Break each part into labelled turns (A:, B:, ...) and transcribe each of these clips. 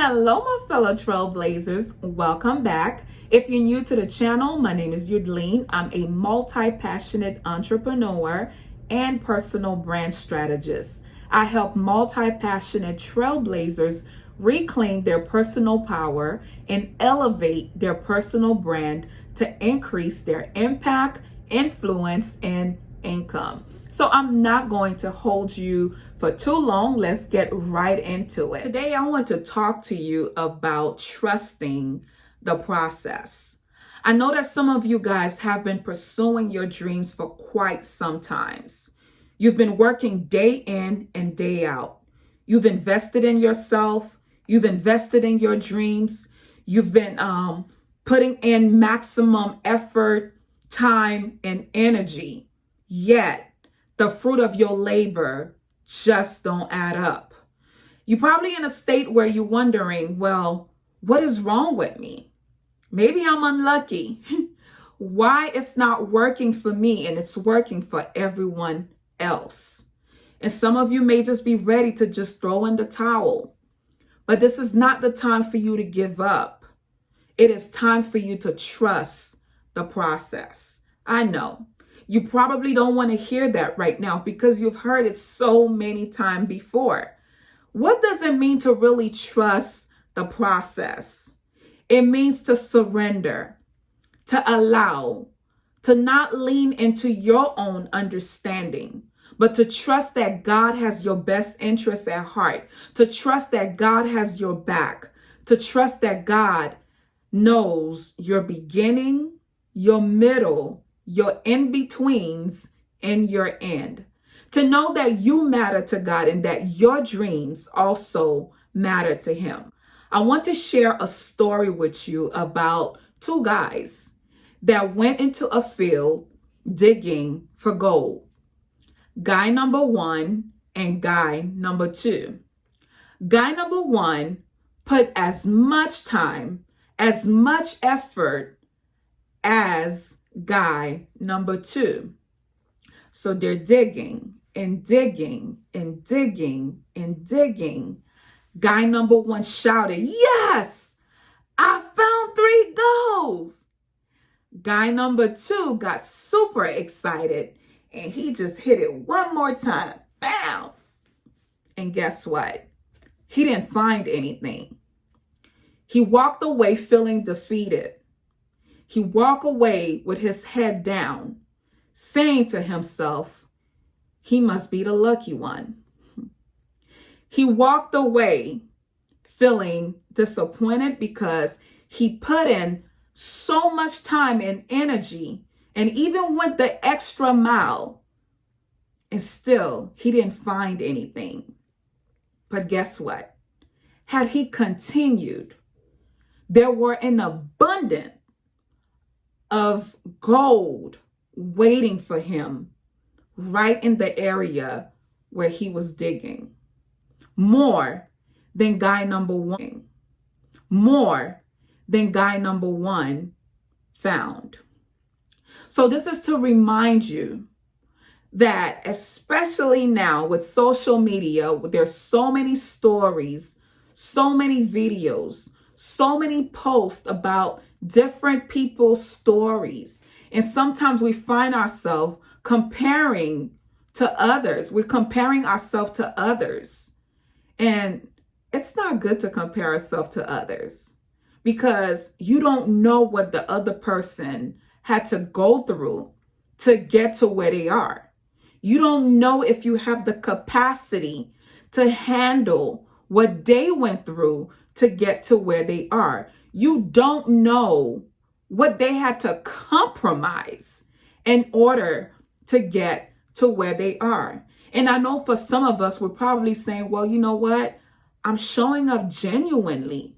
A: Hello, my fellow trailblazers. Welcome back. If you're new to the channel, my name is Yudleen. I'm a multi-passionate entrepreneur and personal brand strategist. I help multi-passionate trailblazers reclaim their personal power and elevate their personal brand to increase their impact, influence, and income. So I'm not going to hold you for too long. Let's get right into it. Today, I want to talk to you about trusting the process. I know that some of you guys have been pursuing your dreams for quite some times. You've been working day in and day out. You've invested in yourself. You've invested in your dreams. You've been putting in maximum effort, time, and energy. Yet, the fruit of your labor just don't add up. You're probably in a state where you're wondering, well, what is wrong with me? Maybe I'm unlucky. Why it's not working for me and it's working for everyone else? And some of you may just be ready to just throw in the towel. But this is not the time for you to give up. It is time for you to trust the process. I know. You probably don't want to hear that right now because you've heard it so many times before. What does it mean to really trust the process? It means to surrender, to allow, to not lean into your own understanding, but to trust that God has your best interests at heart, to trust that God has your back, to trust that God knows your beginning, your middle, your in-betweens, and your end. To know that you matter to God and that your dreams also matter to Him. I want to share a story with you about two guys that went into a field digging for gold. Guy number one and guy number two. Guy number one put as much time, as much effort as guy number two. So they're digging and digging and digging and digging. Guy number one shouted, "Yes, I found 3 golds." Guy number two got super excited and he just hit it one more time. Bam! And guess what? He didn't find anything. He walked away feeling defeated. He walked away with his head down, saying to himself, he must be the lucky one. He walked away feeling disappointed because he put in so much time and energy and even went the extra mile, and still he didn't find anything. But guess what? Had he continued, there were an abundance of gold waiting for him right in the area where he was digging. More than guy number one. More than guy number one found. So this is to remind you that especially now with social media, there's so many stories, so many videos, so many posts about different people's stories. And sometimes we find ourselves comparing to others. We're comparing ourselves to others. And it's not good to compare ourselves to others because you don't know what the other person had to go through to get to where they are. You don't know if you have the capacity to handle what they went through to get to where they are. You don't know what they had to compromise in order to get to where they are. And I know for some of us, we're probably saying, well, you know what? I'm showing up genuinely,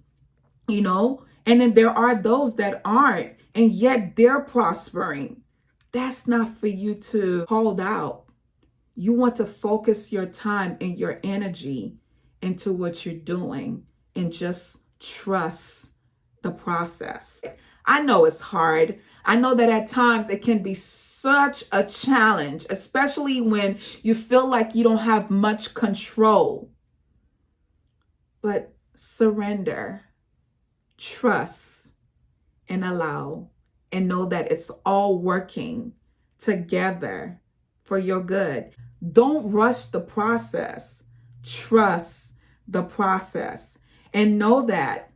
A: and then there are those that aren't, and yet they're prospering. That's not for you to hold out. You want to focus your time and your energy into what you're doing and just trust the process. I know it's hard. I know that at times it can be such a challenge, especially when you feel like you don't have much control. But surrender, trust, and allow, and know that it's all working together for your good. Don't rush the process. Trust the process and know that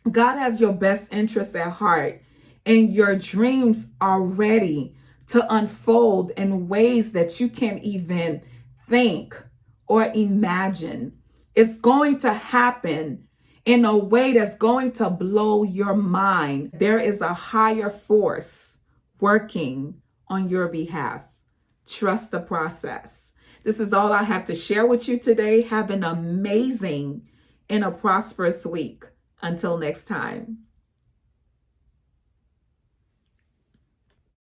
A: God has your best interests at heart, and your dreams are ready to unfold in ways that you can't even think or imagine. It's going to happen in a way that's going to blow your mind. There is a higher force working on your behalf. Trust the process. This is all I have to share with you today. Have an amazing and a prosperous week. Until next time.